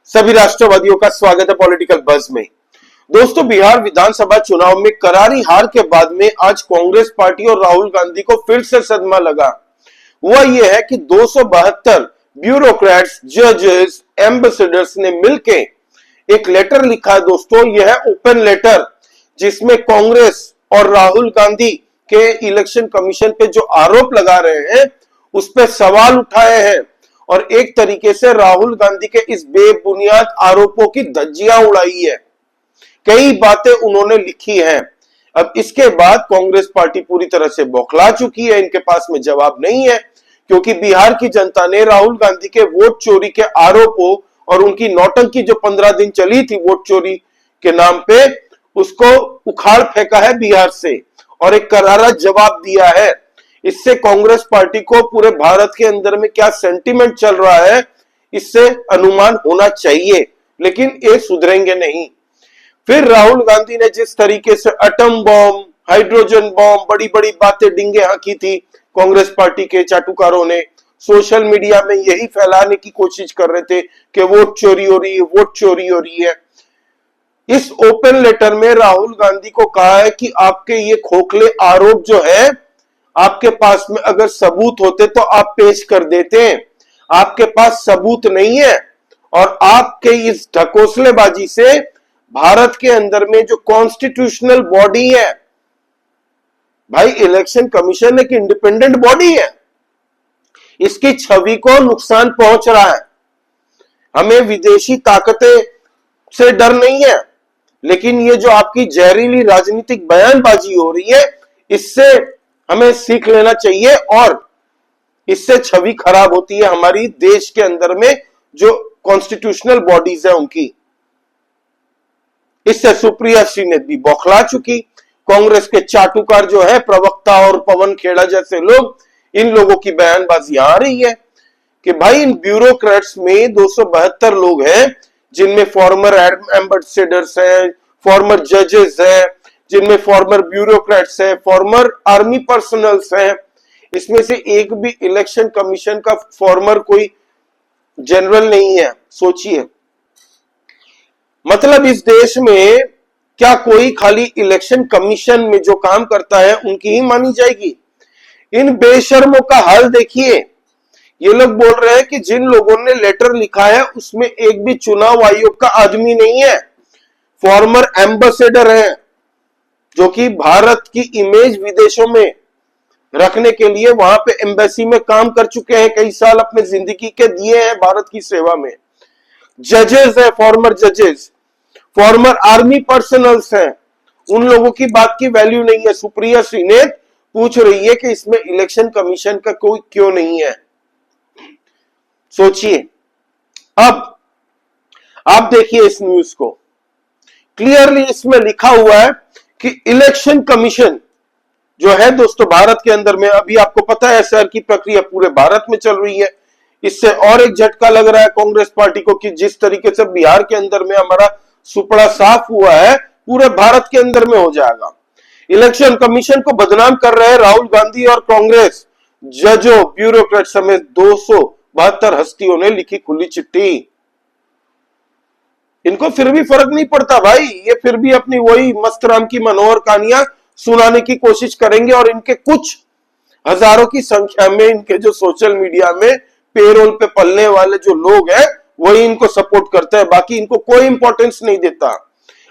सभी राष्ट्रवादियों का स्वागत है पॉलिटिकल बज में। दोस्तों, बिहार विधानसभा चुनाव में करारी हार के बाद में आज कांग्रेस पार्टी और राहुल गांधी को फिर से सदमा लगा। वह यह है कि 272 ब्यूरोक्रेट्स, जजेस, एम्बेसडर्स ने मिलकर एक लेटर लिखा है। दोस्तों, यह ओपन लेटर जिसमें कांग्रेस और राहुल गांधी के इलेक्शन कमीशन पे जो आरोप लगा रहे हैं उस पर सवाल उठाए हैं और एक तरीके से राहुल गांधी के इस बेबुनियाद आरोपों की धज्जियां उड़ाई है। कई बातें उन्होंने लिखी हैं। अब इसके बाद कांग्रेस पार्टी पूरी तरह से बौखला चुकी है। इनके पास में जवाब नहीं है क्योंकि बिहार की जनता ने राहुल गांधी के वोट चोरी के आरोपों और उनकी नौटंकी जो 15 दिन चली थी वोट चोरी के नाम पे, उसको उखाड़ फेंका है बिहार से और एक करारा जवाब दिया है। इससे कांग्रेस पार्टी को पूरे भारत के अंदर में क्या सेंटीमेंट चल रहा है इससे अनुमान होना चाहिए, लेकिन ये सुधरेंगे नहीं। फिर राहुल गांधी ने जिस तरीके से एटम बॉम्ब, हाइड्रोजन बॉम्ब, बड़ी बड़ी बातें डिंगे हाँकी थी, कांग्रेस पार्टी के चाटुकारों ने सोशल मीडिया में यही फैलाने की कोशिश कर रहे थे कि वोट चोरी हो रही है, वोट चोरी हो रही है। इस ओपन लेटर में राहुल गांधी को कहा है कि आपके ये खोखले आरोप जो है, आपके पास में अगर सबूत होते तो आप पेश कर देते। आपके पास सबूत नहीं है और आपके इस ढकोसलेबाजी से भारत के अंदर में जो कॉन्स्टिट्यूशनल बॉडी है, भाई इलेक्शन कमीशन एक इंडिपेंडेंट बॉडी है, इसकी छवि को नुकसान पहुंच रहा है। हमें विदेशी ताकतें से डर नहीं है, लेकिन ये जो आपकी जहरीली राजनीतिक बयानबाजी हो रही है इससे हमें सीख लेना चाहिए और इससे छवि खराब होती है हमारी देश के अंदर में जो कॉन्स्टिट्यूशनल बॉडीज है उनकी। इससे सुप्रिया श्री ने भी बौखला चुकी। कांग्रेस के चाटुकार जो है, प्रवक्ता और पवन खेड़ा जैसे लोग, इन लोगों की बयानबाजी आ रही है कि भाई इन ब्यूरोक्रेट्स में 272 लोग हैं जिनमें फॉर्मर एम्बेसडर्स हैं, फॉर्मर जजेस हैं, जिनमें फॉर्मर ब्यूरोक्रेट्स हैं, फॉर्मर आर्मी पर्सनल्स हैं। इसमें से एक भी इलेक्शन कमीशन का फॉर्मर कोई जनरल नहीं है। सोचिए, मतलब इस देश में क्या कोई खाली इलेक्शन कमीशन में जो काम करता है उनकी ही मानी जाएगी? इन बेशर्मों का हाल देखिए। ये लोग बोल रहे हैं कि जिन लोगों ने लेटर लिखा है उसमें एक भी चुनाव आयोग का आदमी नहीं है, फॉर्मर एम्बेसडर है जो कि भारत की इमेज विदेशों में रखने के लिए वहां पे एम्बेसी में काम कर चुके हैं, कई साल अपने जिंदगी के दिए हैं भारत की सेवा में। जजेस है, फॉर्मर जजेस, फॉर्मर आर्मी पर्सनल्स हैं, उन लोगों की बात की वैल्यू नहीं है। सुप्रिया श्री ने पूछ रही है कि इसमें इलेक्शन कमीशन का कोई क्यों नहीं है। सोचिए। अब आप देखिए इस न्यूज को, क्लियरली इसमें लिखा हुआ है कि इलेक्शन कमीशन जो है दोस्तों भारत के अंदर में, अभी आपको पता है एसआर की प्रक्रिया पूरे भारत में चल रही है। इससे और एक झटका लग रहा है कांग्रेस पार्टी को कि जिस तरीके से बिहार के अंदर में हमारा सुपड़ा साफ हुआ है, पूरे भारत के अंदर में हो जाएगा। इलेक्शन कमीशन को बदनाम कर रहे हैं राहुल गांधी और कांग्रेस, जजों, ब्यूरोक्रेट समेत 272 हस्तियों ने लिखी खुली चिट्ठी। इनको फिर भी फर्क नहीं पड़ता भाई, ये फिर भी अपनी वही मस्त राम की मनोहर कहानियां सुनाने की कोशिश करेंगे और इनके कुछ हजारों की संख्या में इनके जो सोशल मीडिया में पेरोल पे पलने वाले जो लोग हैं वही इनको सपोर्ट करते हैं, बाकी इनको कोई इंपॉर्टेंस नहीं देता।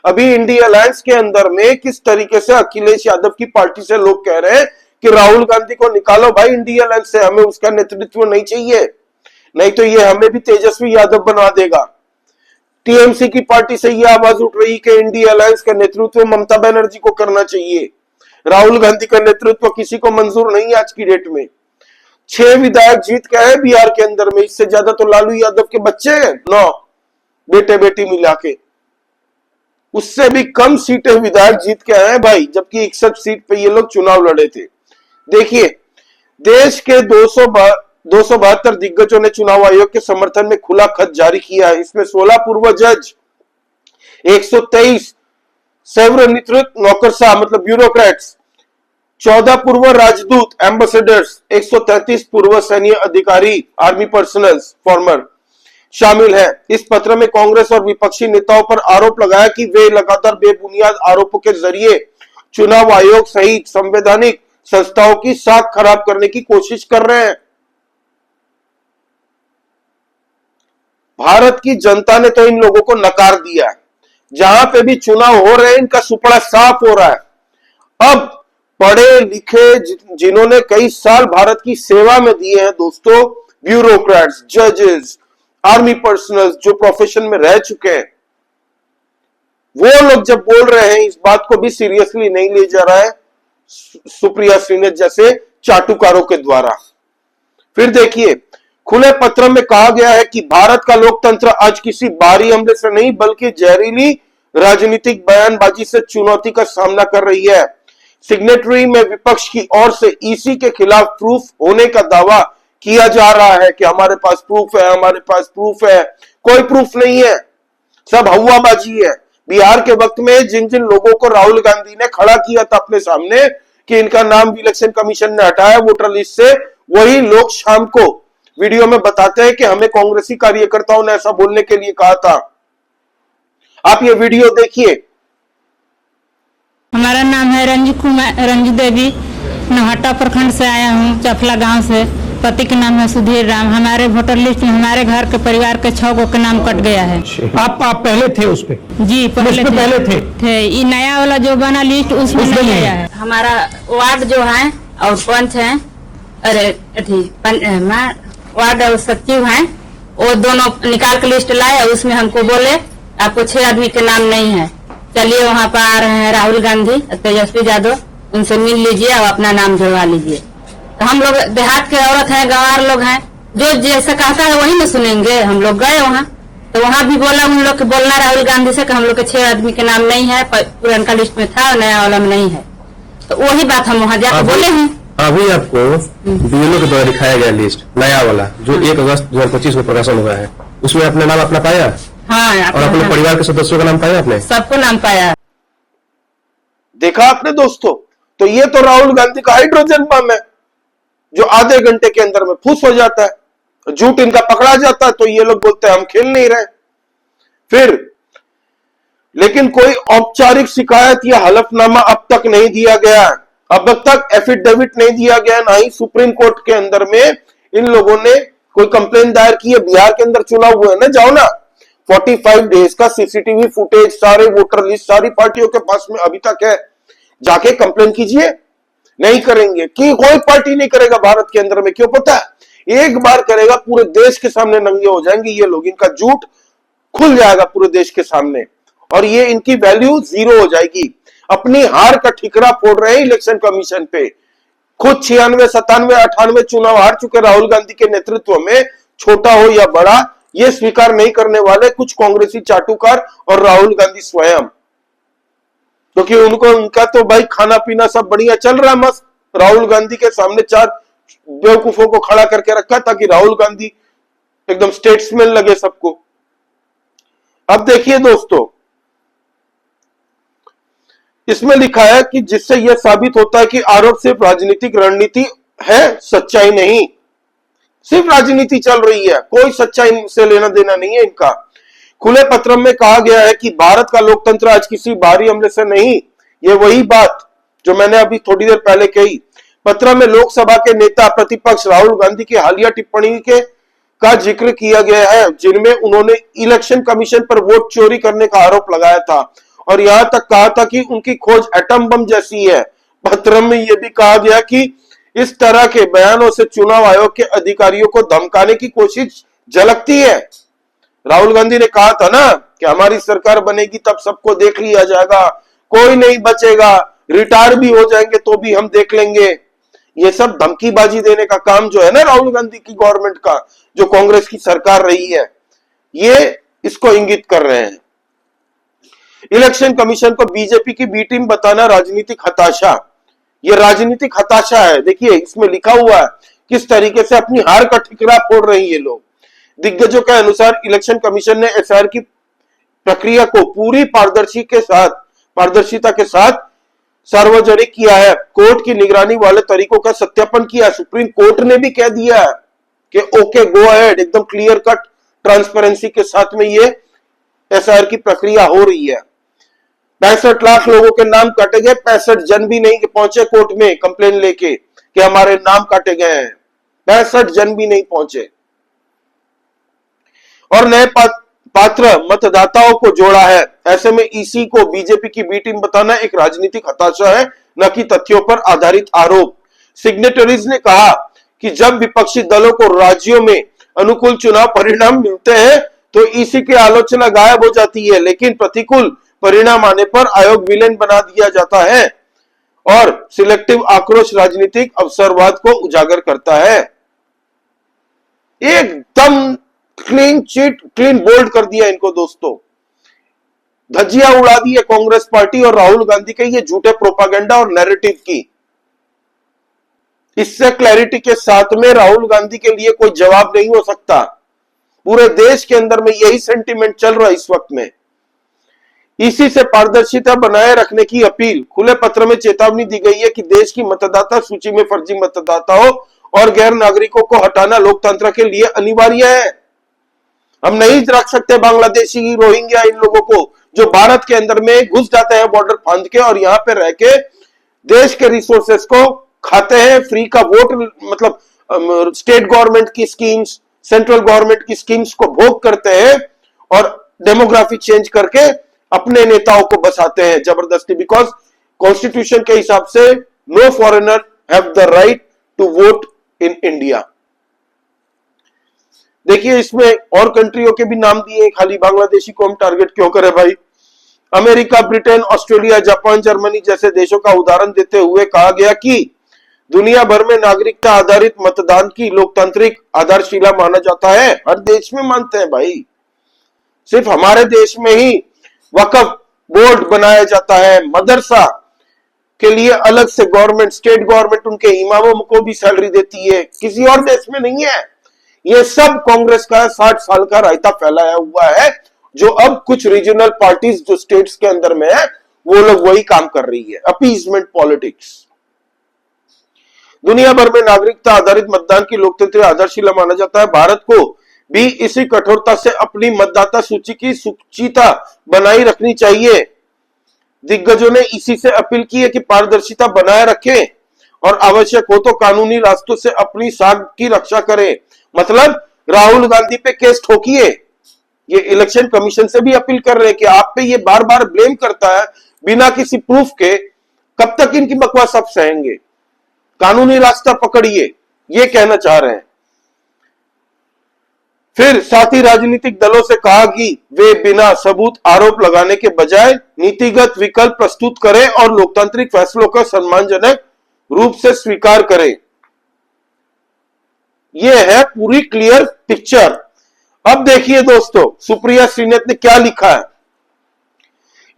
अभी इंडिया अलायंस के अंदर में किस तरीके से अखिलेश यादव की पार्टी से लोग कह रहे हैं कि राहुल गांधी को निकालो भाई इंडिया अलायंस से, हमें उसका नेतृत्व नहीं चाहिए, नहीं तो ये हमें भी तेजस्वी यादव बनवा देगा। टीएमसी की पार्टी से यह आवाज उठ रही कि इंडिया अलायंस का नेतृत्व ममता बनर्जी को करना चाहिए, राहुल गांधी का नेतृत्व किसी को मंजूर नहीं आज की डेट में। 6 विधायक जीत के आए बिहार के अंदर में, इससे ज्यादा तो लालू यादव के बच्चे हैं, 9 बेटे बेटी मिला के, उससे भी कम सीटें विधायक जीत के आए भाई, जबकि 61 सीट पे ये लोग चुनाव लड़े थे। देखिए, देश के 272 दिग्गजों ने चुनाव आयोग के समर्थन में खुला खत जारी किया है। इसमें 16 पूर्व जज, 123 सेवानिवृत्त नौकरशाह मतलब ब्यूरोक्रेट्स, 14 पूर्व राजदूत एम्बेसडर्स, 133 पूर्व सैन्य अधिकारी आर्मी पर्सनल्स फॉर्मर, शामिल है। इस पत्र में कांग्रेस और विपक्षी नेताओं पर आरोप लगाया कि वे लगातार बेबुनियाद आरोपों के जरिए चुनाव आयोग सहित संवैधानिक संस्थाओं की साख खराब करने की कोशिश कर रहे हैं। भारत की जनता ने तो इन लोगों को नकार दिया है। जहां पे भी चुनाव हो रहे हैं इनका सुपड़ा साफ हो रहा है। अब पढ़े लिखे जिन्होंने कई साल भारत की सेवा में दिए हैं दोस्तों, ब्यूरोक्रेट्स, जजेस, आर्मी पर्सनल्स जो प्रोफेशन में रह चुके हैं, वो लोग जब बोल रहे हैं इस बात को भी सीरियसली नहीं लिया जा रहा है सुप्रिया श्रीनेत जैसे चाटुकारों के द्वारा। फिर देखिए, खुले पत्र में कहा गया है कि भारत का लोकतंत्र आज किसी बाहरी हमले से नहीं बल्कि जहरीली राजनीतिक बयानबाजी से चुनौती का सामना कर रही है। सिग्नेटरी में विपक्ष की ओर से ईसी के खिलाफ प्रूफ होने का दावा किया जा रहा है कि हमारे पास प्रूफ है, हमारे पास प्रूफ है। कोई प्रूफ नहीं है, सब हवाबाजी है। बिहार के वक्त में जिन जिन लोगों को राहुल गांधी ने खड़ा किया था अपने सामने कि इनका नाम इलेक्शन कमीशन ने हटाया वोटर लिस्ट से, वही लोग शाम को वीडियो में बताते हैं कि हमें कांग्रेसी कार्यकर्ताओं ने ऐसा बोलने के लिए कहा था। आप ये वीडियो देखिए। हमारा नाम है रंजू देवी, नौहट्टा प्रखंड से आया हूँ, चफला गांव से। पति का नाम है सुधीर राम। हमारे वोटर लिस्ट में हमारे घर के परिवार के 6 गो का नाम कट गया है। आप पहले थे उस पे? जी पहले थे। ये नया वाला जो बना लिस्ट उसमें नहीं आया है। हमारा वार्ड जो है और पंच है, वार्ड और सचिव है, वो दोनों निकाल के लिस्ट लाए। उसमें हमको बोले आपको 6 आदमी के नाम नहीं है, चलिए वहाँ पर आ रहे हैं राहुल गांधी, तेजस्वी यादव, उनसे मिल लीजिए और अपना नाम जुड़वा लीजिए। तो हम लोग देहात के औरत हैं, गंवार लोग हैं, जो जैसा कहता है वही ना सुनेंगे। हम लोग गए वहाँ, तो वहाँ भी बोला उन लोग बोलना राहुल गांधी से कि हम लोग के 6 आदमी के नाम नहीं है, पुराना लिस्ट में था और नया वाला में नहीं है। तो वही बात हम वहाँ जाकर बोले हैं। अभी आपको बीएलओ के द्वारा दिखाया गया लिस्ट नया वाला जो 1 अगस्त 2025 को प्रकाशन हुआ है, उसमें अपने नाम अपना पाया? हाँ, और अपने परिवार के सदस्यों का नाम पाया आपने? सबको नाम पाया। देखा आपने दोस्तों, तो ये तो राहुल गांधी का हाइड्रोजन बम है जो आधे घंटे के अंदर में फूस हो जाता है। झूठ इनका पकड़ा जाता है तो ये लोग बोलते हैं हम खेल नहीं रहे। फिर लेकिन कोई औपचारिक शिकायत या हलफनामा अब तक नहीं दिया गया, अब तक एफिडेविट नहीं दिया गया, ना ही सुप्रीम कोर्ट के अंदर में इन लोगों ने कोई कंप्लेन दायर की है। बिहार के अंदर चुनाव हुए ना, जाओ ना, 45 डेज का सीसीटीवी फुटेज सारे वोटर लिस्ट सारी पार्टियों के पास में अभी तक है, जाके कंप्लेन कीजिए। नहीं करेंगे कि कोई पार्टी नहीं करेगा भारत के अंदर में, क्यों पता है? एक बार करेगा पूरे देश के सामने नंगे हो जाएंगे ये लोग, इनका झूठ खुल जाएगा पूरे देश के सामने और ये इनकी वैल्यू 0 हो जाएगी। अपनी हार का ठिकरा फोड़ रहे हैं इलेक्शन कमीशन पे। खुद 96, 97, 98 चुनाव हार चुके राहुल गांधी के नेतृत्व में, छोटा हो या बड़ा, ये स्वीकार नहीं करने वाले कुछ कांग्रेसी चाटुकार और राहुल गांधी स्वयं, क्योंकि उनका तो भाई खाना पीना सब बढ़िया चल रहा है मस्त। राहुल गांधी के सामने 4 बेवकूफों को खड़ा करके रखा ताकि राहुल गांधी एकदम स्टेट्समैन लगे सबको। अब देखिए दोस्तों, इसमें लिखा है कि जिससे यह साबित होता है कि आरोप सिर्फ राजनीतिक रणनीति है, सच्चाई नहीं। सिर्फ राजनीति चल रही है, कोई सच्चाई से लेना देना नहीं है इनका। खुले पत्र में कहा गया है कि भारत का लोकतंत्र आज किसी बाहरी हमले से नहीं, ये वही बात जो मैंने अभी थोड़ी देर पहले कही। पत्र में लोकसभा के नेता प्रतिपक्ष राहुल गांधी की हालिया टिप्पणी का जिक्र किया गया है, जिनमें उन्होंने इलेक्शन कमीशन पर वोट चोरी करने का आरोप लगाया था और यहां तक कहा था कि उनकी खोज एटम बम जैसी है। पत्र में यह भी कहा गया कि इस तरह के बयानों से चुनाव आयोग के अधिकारियों को धमकाने की कोशिश झलकती है। राहुल गांधी ने कहा था ना कि हमारी सरकार बनेगी तब सबको देख लिया जाएगा, कोई नहीं बचेगा, रिटायर भी हो जाएंगे तो भी हम देख लेंगे। ये सब धमकीबाजी देने का काम जो है ना राहुल गांधी की गवर्नमेंट का, जो कांग्रेस की सरकार रही है, ये इसको इंगित कर रहे हैं। इलेक्शन कमीशन को बीजेपी की बी टीम बताना राजनीतिक हताशा, ये राजनीतिक हताशा है। देखिए इसमें लिखा हुआ है किस तरीके से अपनी हार का ठिकरा फोड़ रही है लोग। दिग्गजों के अनुसार इलेक्शन कमीशन ने एसआईआर की प्रक्रिया को पूरी पारदर्शिता के साथ सार्वजनिक किया है, कोर्ट की निगरानी वाले तरीकों का सत्यापन किया। सुप्रीम कोर्ट ने भी कह दिया है कि ओके गो अहेड, एकदम क्लियर कट ट्रांसपेरेंसी के साथ में ये एसआईआर की प्रक्रिया हो रही है। 65 लाख लोगों के नाम काटे गए, 65 जन भी नहीं पहुंचे कोर्ट में कंप्लेन लेके कि हमारे नाम काटे गए हैं। 65 जन भी नहीं पहुंचे और नए पात्र मतदाताओं को जोड़ा है। ऐसे में ईसी को बीजेपी की बी टीम बताना एक राजनीतिक हताशा है, न कि तथ्यों पर आधारित आरोप। सिग्नेटरीज ने कहा कि जब विपक्षी दलों को राज्यों में अनुकूल चुनाव परिणाम मिलते हैं तो ईसी की आलोचना गायब हो जाती है, लेकिन प्रतिकूल परिणाम आने पर आयोग विलेन बना दिया जाता है और सिलेक्टिव आक्रोश राजनीतिक अवसरवाद को उजागर करता है। एकदम क्लीन चिट, क्लीन बोल्ड कर दिया इनको दोस्तों। धज्जियां उड़ा दी है कांग्रेस पार्टी और राहुल गांधी के ये झूठे प्रोपागेंडा और नैरेटिव की। इससे क्लैरिटी के साथ में राहुल गांधी के लिए कोई जवाब नहीं हो सकता। पूरे देश के अंदर में यही सेंटीमेंट चल रहा है इस वक्त में। इसी से पारदर्शिता बनाए रखने की अपील। खुले पत्र में चेतावनी दी गई है कि देश की मतदाता सूची में फर्जी मतदाताओं और गैर नागरिकों को हटाना लोकतंत्र के लिए अनिवार्य है। हम नहीं रख सकते बांग्लादेशी, रोहिंग्या, इन लोगों को जो भारत के अंदर में घुस जाते हैं बॉर्डर फांद के और यहां पे रह के देश के रिसोर्सेस को खाते हैं। फ्री का वोट मतलब स्टेट गवर्नमेंट की स्कीम्स, सेंट्रल गवर्नमेंट की स्कीम्स को भोग करते हैं और डेमोग्राफी चेंज करके अपने नेताओं को बसाते हैं जबरदस्ती। बिकॉज कॉन्स्टिट्यूशन के हिसाब से no foreigner have the right to vote in India. देखिए इसमें और कंट्रियों के भी नाम दिए, खाली बांग्लादेशी को हम टारगेट क्यों करें भाई। America, Britain, Australia, Japan, Germany जैसे देशों का उदाहरण देते हुए कहा गया कि दुनिया भर में नागरिकता आधारित मतदान की लोकतांत्रिक आधारशिला माना जाता है। हर देश में मानते हैं भाई। सिर्फ हमारे देश में ही वक्फ बोर्ड बनाया जाता है, मदरसा के लिए अलग से गवर्नमेंट, स्टेट गवर्नमेंट उनके इमामों को भी सैलरी देती है, किसी और देश में नहीं है। ये सब कांग्रेस का 60 साल का रायता फैलाया हुआ है, जो अब कुछ रीजनल पार्टीज जो स्टेट्स के अंदर में है वो लोग वही काम कर रही है, अपीजमेंट पॉलिटिक्स। दुनिया भर में नागरिकता आधारित मतदान की लोकतंत्र आधारशिला माना जाता है। भारत को भी इसी कठोरता से अपनी मतदाता सूची की सूचिता बनाई रखनी चाहिए। दिग्गजों ने इसी से अपील की है कि पारदर्शिता बनाए रखें और आवश्यक हो तो कानूनी रास्तों से अपनी साख की रक्षा करें। मतलब राहुल गांधी पे केस ठोकिए। ये इलेक्शन कमीशन से भी अपील कर रहे हैं कि आप पे ये बार बार ब्लेम करता है बिना किसी प्रूफ के, कब तक इनकी बकवास आप सहेंगे। कानूनी रास्ता पकड़िए, ये कहना चाह रहे हैं। फिर साथ ही राजनीतिक दलों से कहा कि वे बिना सबूत आरोप लगाने के बजाय नीतिगत विकल्प प्रस्तुत करें और लोकतांत्रिक फैसलों का सम्मानजनक रूप से स्वीकार करें। यह है पूरी क्लियर पिक्चर। अब देखिए दोस्तों, सुप्रिया श्रीनाथ ने क्या लिखा है।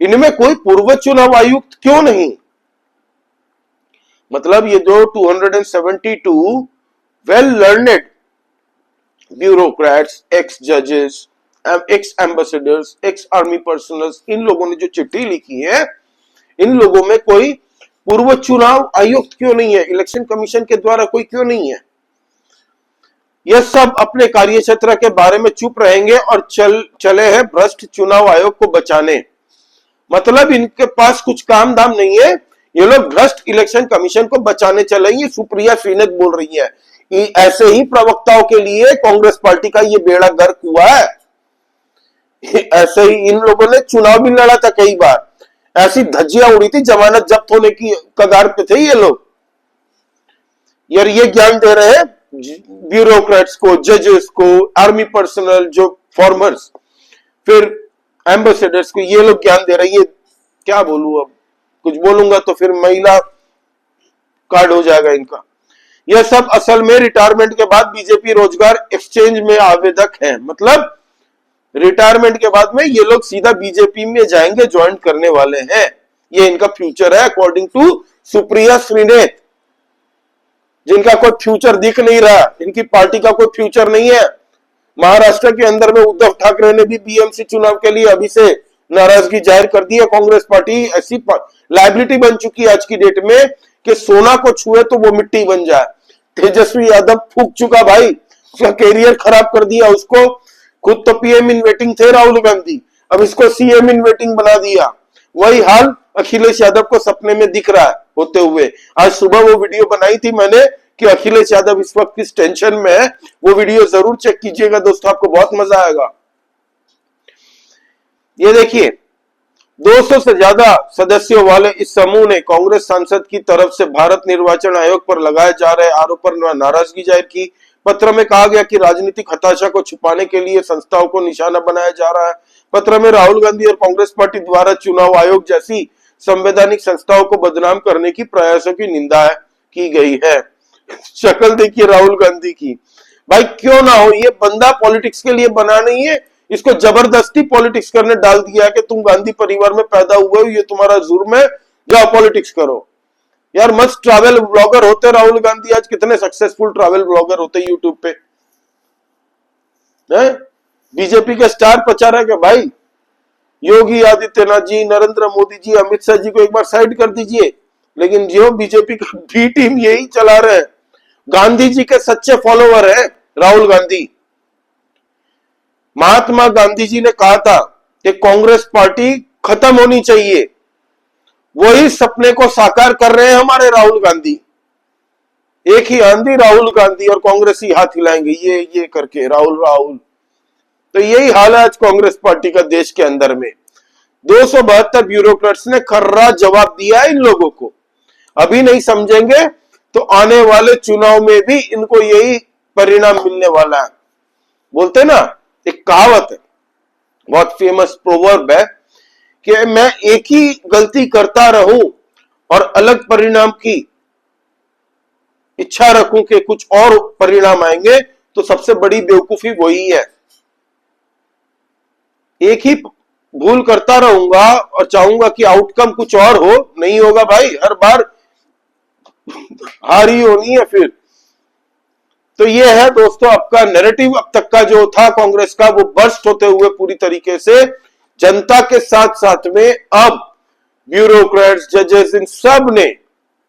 इनमें कोई पूर्व चुनाव आयुक्त क्यों नहीं? मतलब ये जो 272 वेल लर्नेड ब्यूरोक्रेट्स, एक्स जजेस, ex ambassadors, ex army personnels, इन लोगों ने जो चिट्ठी लिखी है, इन लोगों में कोई पूर्व चुनाव आयुक्त क्यों नहीं है? इलेक्शन कमीशन के द्वारा कोई क्यों नहीं है? यह सब अपने कार्यक्षेत्र के बारे में चुप रहेंगे और चले हैं भ्रष्ट चुनाव आयोग को बचाने। मतलब इनके पास कुछ काम धाम नहीं है, ये लोग भ्रष्ट इलेक्शन कमीशन को बचाने चले। ये सुप्रिया श्रीनाथ बोल रही है। ऐसे ही प्रवक्ताओं के लिए कांग्रेस पार्टी का ये बेड़ा गर्क हुआ है। ऐसे ही इन लोगों ने चुनाव भी लड़ा था कई बार, ऐसी धज्जियां उड़ी थी, जमानत जब्त होने की कगार पे थे ये लोग। यार ये ज्ञान दे रहे हैं ब्यूरोक्रेट्स को, जजेस को, आर्मी पर्सनल जो फॉर्मर्स, फिर एम्बेसडर्स को, ये लोग ज्ञान दे रहे हैं। ये क्या बोलूं, अब कुछ बोलूंगा तो फिर महिला कार्ड हो जाएगा इनका। यह सब असल में रिटायरमेंट के बाद बीजेपी रोजगार एक्सचेंज में आवेदक हैं। मतलब रिटायरमेंट के बाद में ये लोग सीधा बीजेपी में जाएंगे, ज्वाइन करने वाले हैं। ये इनका फ्यूचर है अकॉर्डिंग टू सुप्रिया श्रीनाथ, जिनका कोई फ्यूचर दिख नहीं रहा। इनकी पार्टी का कोई फ्यूचर नहीं है। महाराष्ट्र के अंदर में उद्धव ठाकरे ने भी बीएमसी चुनाव के लिए अभी से नाराजगी जाहिर कर दी है। कांग्रेस पार्टी ऐसी लाइबिलिटी बन चुकी है आज की डेट में कि सोना को छुए तो वो मिट्टी बन जाए। तेजस्वी यादव फूक चुका भाई, उसका कैरियर खराब कर दिया, उसको खुद तो पीएम इन वेटिंग थे राहुल गांधी, अब इसको सीएम इन वेटिंग बना दिया। वही हाल अखिलेश यादव को सपने में दिख रहा है होते हुए। आज सुबह वो वीडियो बनाई थी मैंने कि अखिलेश यादव इस वक्त किस टेंशन में है, वो वीडियो जरूर चेक कीजिएगा दोस्तों, आपको बहुत मजा आएगा। ये देखिए 200 से ज्यादा सदस्यों वाले इस समूह ने कांग्रेस सांसद की तरफ से भारत निर्वाचन आयोग पर लगाए जा रहे आरोप पर नाराजगी जाहिर की। पत्र में कहा गया कि राजनीतिक हताशा को छुपाने के लिए संस्थाओं को निशाना बनाया जा रहा है। पत्र में राहुल गांधी और कांग्रेस पार्टी द्वारा चुनाव आयोग जैसी संवैधानिक संस्थाओं को बदनाम करने की प्रयासों की निंदा की गई है। शक्ल देखिए राहुल गांधी की, भाई क्यों ना हो, ये बंदा पॉलिटिक्स के लिए बना नहीं है, इसको जबरदस्ती पॉलिटिक्स करने डाल दिया कि तुम गांधी परिवार में पैदा हुए हो, ये तुम्हारा जुर्म है, जाओ पॉलिटिक्स करो। यार मस्त ट्रैवल ब्लॉगर होते राहुल गांधी, आज कितने सक्सेसफुल ट्रैवल ब्लॉगर होते यूट्यूब पे। बीजेपी के स्टार प्रचारक है क्या भाई? योगी आदित्यनाथ जी, नरेंद्र मोदी जी, अमित शाह जी को एक बार साइड कर दीजिए, लेकिन जो बीजेपी का बी टीम यही चला रहे हैं। गांधी जी के सच्चे फॉलोवर है राहुल गांधी। महात्मा गांधी जी ने कहा था कि कांग्रेस पार्टी खत्म होनी चाहिए, वही सपने को साकार कर रहे हैं हमारे राहुल गांधी। एक ही आंधी राहुल गांधी और कांग्रेस ही हाथ हिलाएंगे ये करके, राहुल राहुल। तो यही हाल है आज कांग्रेस पार्टी का देश के अंदर में। 272 ब्यूरोक्रेट्स ने खर्रा जवाब दिया है इन लोगों को। अभी नहीं समझेंगे तो आने वाले चुनाव में भी इनको यही परिणाम मिलने वाला है। बोलते ना, एक कहावत है, बहुत फेमस प्रोवर्ब है कि मैं एक ही गलती करता रहूं और अलग परिणाम की इच्छा रखूं कि कुछ और परिणाम आएंगे, तो सबसे बड़ी बेवकूफी वही है। एक ही भूल करता रहूंगा और चाहूंगा कि आउटकम कुछ और हो, नहीं होगा भाई, हर बार हार ही होनी है फिर। तो ये है दोस्तों आपका नैरेटिव अब तक का जो था कांग्रेस का, वो बर्स्ट होते हुए पूरी तरीके से जनता के साथ साथ में अब ब्यूरोक्रेट्स, जजेस, इन सब ने,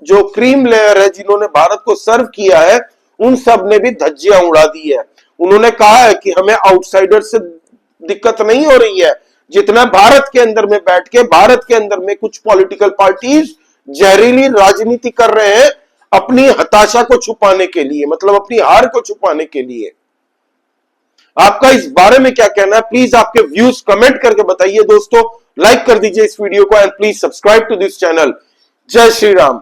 जो क्रीम लेयर है जिन्होंने भारत को सर्व किया है, उन सब ने भी धज्जियां उड़ा दी है। उन्होंने कहा है कि हमें आउटसाइडर से दिक्कत नहीं हो रही है, जितना भारत के अंदर में बैठ के भारत के अंदर में कुछ पॉलिटिकल पार्टीज जहरीली राजनीति कर रहे हैं अपनी हताशा को छुपाने के लिए, मतलब अपनी हार को छुपाने के लिए। आपका इस बारे में क्या कहना है, प्लीज आपके व्यूज कमेंट करके बताइए दोस्तों। लाइक कर दीजिए इस वीडियो को and please subscribe to this channel. जय श्री राम।